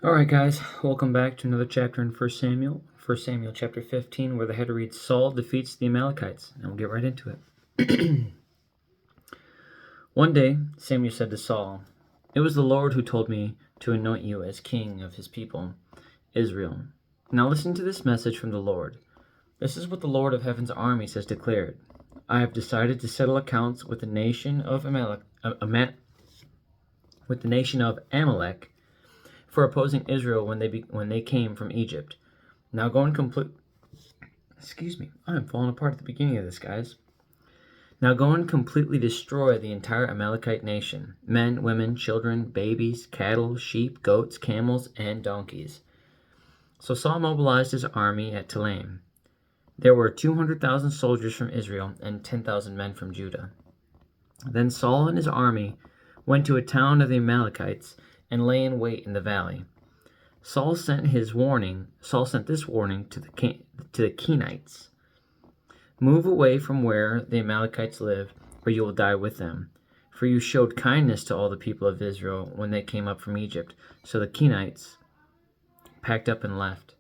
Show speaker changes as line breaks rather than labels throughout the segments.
All right, guys, welcome back to another chapter in First Samuel. First Samuel chapter 15, where the header reads Saul defeats the Amalekites. And we'll get right into it. One day, Samuel said to Saul, "It was the Lord who told me to anoint you as king of his people, Israel. Now listen to this message from the Lord. This is what the Lord of heaven's armies has declared. I have decided to settle accounts with the nation of Amalek for opposing Israel when they came from Egypt. Now go and complete. Excuse me, I'm falling apart at the beginning of this, guys. Now go and completely destroy the entire Amalekite nation: men, women, children, babies, cattle, sheep, goats, camels, and donkeys." So Saul mobilized his army at Telaim. There were 200,000 soldiers from Israel and 10,000 men from Judah. Then Saul and his army went to a town of the Amalekites and lay in wait in the valley. Saul sent this warning to the Kenites: "Move away from where the Amalekites live, or you will die with them. For you showed kindness to all the people of Israel when they came up from Egypt." So the Kenites packed up and left.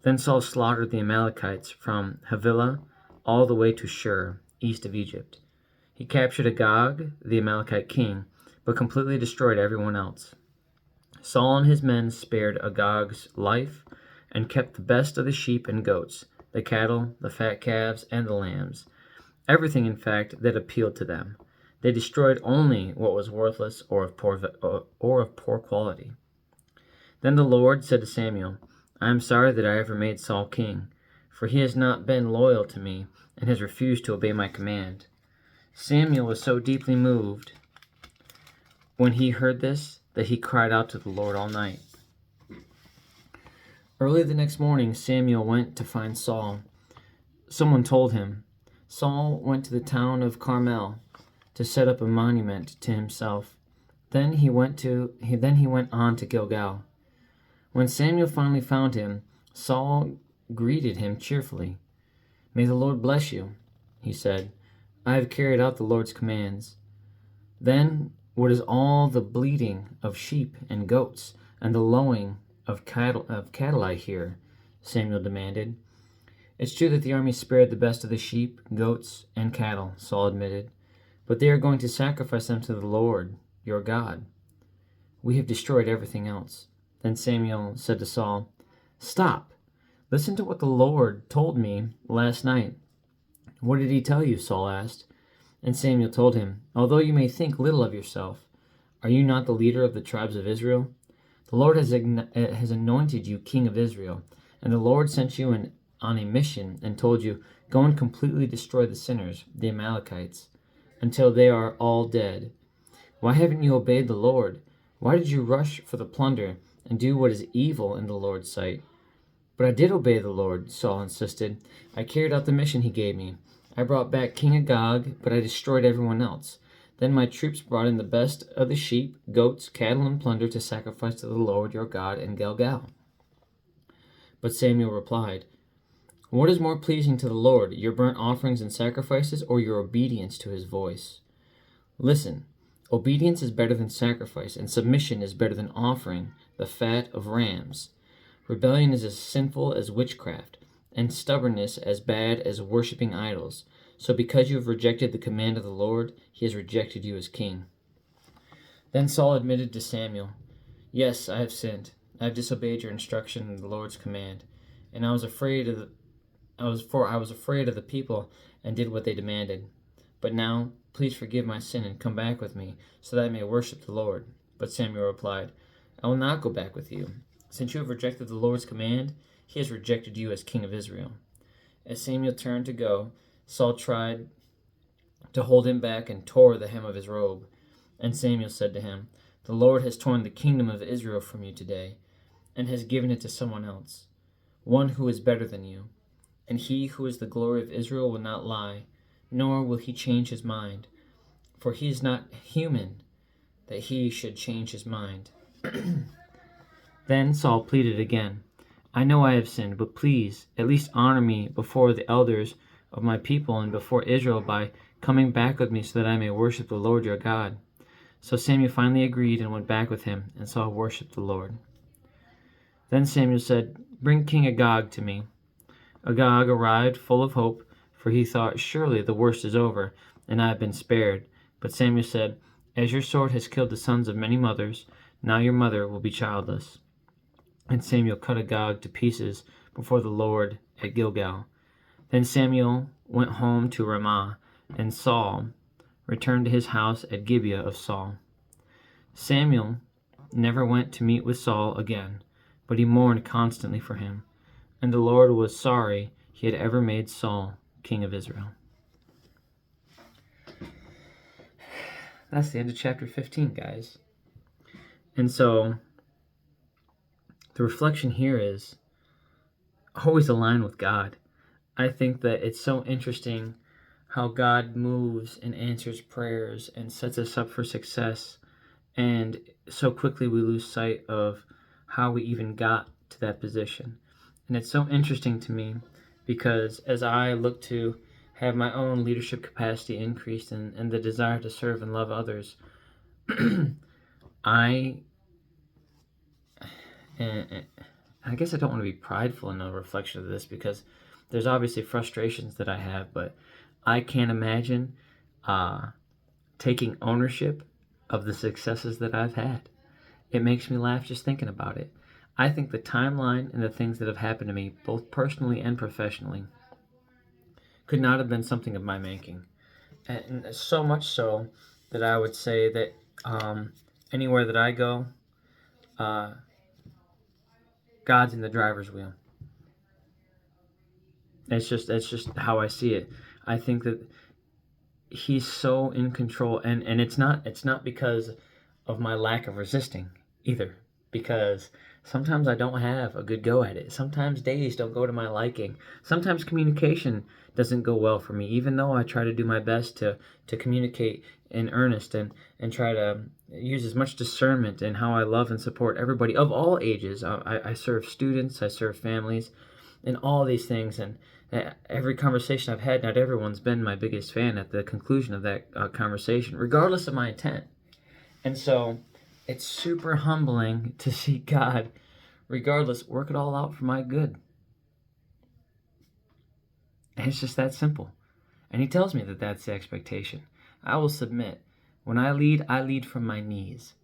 Then Saul slaughtered the Amalekites from Havilah all the way to Shur, east of Egypt. He captured Agag, the Amalekite king, but completely destroyed everyone else. Saul and his men spared Agag's life and kept the best of the sheep and goats, the cattle, the fat calves, and the lambs. Everything, in fact, that appealed to them. They destroyed only what was worthless or of poor quality. Then the Lord said to Samuel, "I am sorry that I ever made Saul king, for he has not been loyal to me and has refused to obey my command." Samuel was so deeply moved when he heard this that he cried out to the Lord all night. Early the next morning, Samuel went to find Saul. Someone told him, "Saul went to the town of Carmel to set up a monument to himself. Then he went on to Gilgal." When Samuel finally found him, Saul greeted him cheerfully. "May the Lord bless you," he said. "I have carried out the Lord's commands." "Then what is all the bleating of sheep and goats and the lowing of cattle I hear?" Samuel demanded. "It's true that the army spared the best of the sheep, goats, and cattle," Saul admitted, "but they are going to sacrifice them to the Lord, your God. We have destroyed everything else." Then Samuel said to Saul, "Stop! Listen to what the Lord told me last night." "What did he tell you?" Saul asked. And Samuel told him, "Although you may think little of yourself, are you not the leader of the tribes of Israel? The Lord has anointed you king of Israel, and the Lord sent you on a mission and told you, 'Go and completely destroy the sinners, the Amalekites, until they are all dead.' Why haven't you obeyed the Lord? Why did you rush for the plunder and do what is evil in the Lord's sight?" "But I did obey the Lord," Saul insisted. "I carried out the mission he gave me. I brought back King Agag, but I destroyed everyone else. Then my troops brought in the best of the sheep, goats, cattle, and plunder to sacrifice to the Lord your God in Gilgal." But Samuel replied, "What is more pleasing to the Lord, your burnt offerings and sacrifices, or your obedience to his voice? Listen, obedience is better than sacrifice, and submission is better than offering the fat of rams. Rebellion is as sinful as witchcraft, and stubbornness as bad as worshipping idols. So because you have rejected the command of the Lord, he has rejected you as king." Then Saul admitted to Samuel, "Yes, I have sinned. I have disobeyed your instruction and the Lord's command, and I was afraid of the people and did what they demanded. But now, please forgive my sin and come back with me, so that I may worship the Lord." But Samuel replied, "I will not go back with you. Since you have rejected the Lord's command, he has rejected you as king of Israel." As Samuel turned to go, Saul tried to hold him back and tore the hem of his robe. And Samuel said to him, "The Lord has torn the kingdom of Israel from you today, and has given it to someone else, one who is better than you. And he who is the glory of Israel will not lie, nor will he change his mind. For he is not human that he should change his mind." Then Saul pleaded again, "I know I have sinned, but please at least honor me before the elders of my people and before Israel by coming back with me so that I may worship the Lord your God." So Samuel finally agreed and went back with him, and Saul worshiped the Lord. Then Samuel said, "Bring King Agag to me." Agag arrived full of hope, for he thought, "Surely the worst is over, and I have been spared." But Samuel said, "As your sword has killed the sons of many mothers, now your mother will be childless." And Samuel cut Agag to pieces before the Lord at Gilgal. Then Samuel went home to Ramah, and Saul returned to his house at Gibeah of Saul. Samuel never went to meet with Saul again, but he mourned constantly for him, and the Lord was sorry he had ever made Saul king of Israel. That's the end of chapter 15, guys. And so the reflection here is always align with God. I think that it's so interesting how God moves and answers prayers and sets us up for success, and so quickly we lose sight of how we even got to that position. And it's so interesting to me because as I look to have my own leadership capacity increased and the desire to serve and love others, I guess I don't want to be prideful in the reflection of this, because there's obviously frustrations that I have, but I can't imagine taking ownership of the successes that I've had. It makes me laugh just thinking about it. I think the timeline and the things that have happened to me, both personally and professionally, could not have been something of my making. And so much so that I would say that anywhere that I go, God's in the driver's wheel. That's just how I see it. I think that He's so in control, and it's not because of my lack of resisting either, because sometimes I don't have a good go at it. Sometimes days don't go to my liking. Sometimes communication doesn't go well for me, even though I try to do my best to communicate in earnest and try to use as much discernment in how I love and support everybody of all ages. I serve students, I serve families, and all these things. And every conversation I've had, not everyone's been my biggest fan at the conclusion of that conversation, regardless of my intent. And so it's super humbling to see God, regardless, work it all out for my good. And it's just that simple. And He tells me that that's the expectation. I will submit. When I lead from my knees,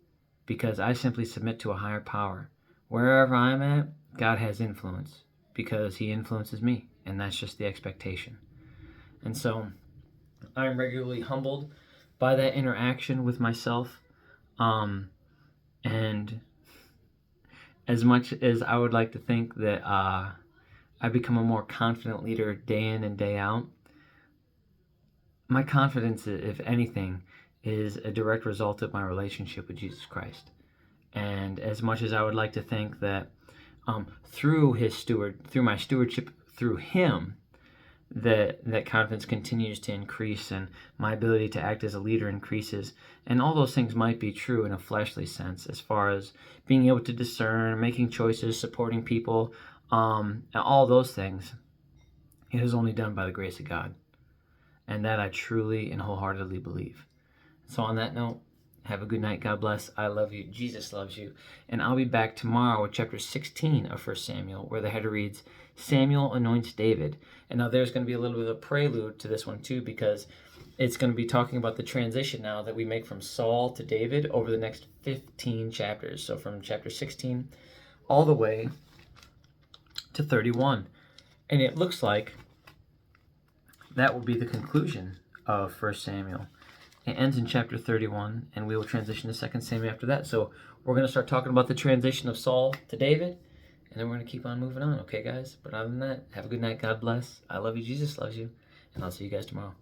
because I simply submit to a higher power. Wherever I'm at, God has influence, because He influences me, and that's just the expectation. And so I'm regularly humbled by that interaction with myself. And as much as I would like to think that I become a more confident leader day in and day out, my confidence, if anything, is a direct result of my relationship with Jesus Christ. And as much as I would like to think that through my stewardship through Him, that confidence continues to increase, and my ability to act as a leader increases. And all those things might be true in a fleshly sense, as far as being able to discern, making choices, supporting people, and all those things. It is only done by the grace of God. And that I truly and wholeheartedly believe. So on that note, have a good night. God bless. I love you. Jesus loves you. And I'll be back tomorrow with chapter 16 of 1 Samuel, where the header reads, Samuel anoints David. And now there's going to be a little bit of a prelude to this one too, because it's going to be talking about the transition now that we make from Saul to David over the next 15 chapters. So from chapter 16 all the way to 31. And it looks like that will be the conclusion of 1 Samuel. It ends in chapter 31, and we will transition to 2 Samuel after that. So we're going to start talking about the transition of Saul to David, and then we're going to keep on moving on, okay, guys? But other than that, have a good night. God bless. I love you. Jesus loves you. And I'll see you guys tomorrow.